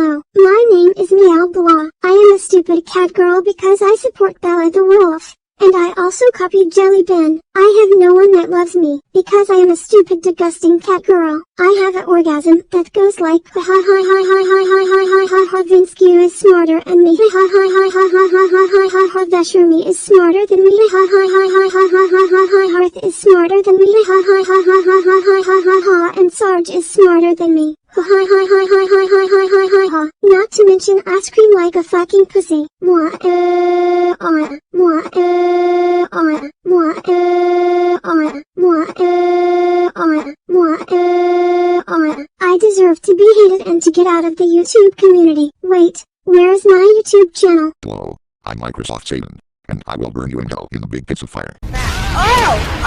Hello, my name is Meowbah. I am a stupid cat girl because I support Bella the wolf. And I also copied Jelly Bean. I have no one that loves me, because I am a stupid disgusting cat girl. I have an orgasm that goes like ha ha ha ha ha ha ha ha ha ha ha. Vinsky is smarter than me. Ha ha ha ha ha ha ha ha ha ha ha. Veshurmi is smarter than me. Ha ha ha ha ha ha ha ha ha. Hearth is smarter than me. Ha ha ha ha ha ha ha ha ha ha. And Sarge is smarter than me. Ha ha ha ha ha ha ha ha ha ha ha. Not to mention I scream like a fucking pussy. Moi moi I deserve to be hated and to get out of the YouTube community. Wait, where is my YouTube channel? Hello, I'm Microsoft Satan, and I will burn you in hell in the big pits of fire. Oh!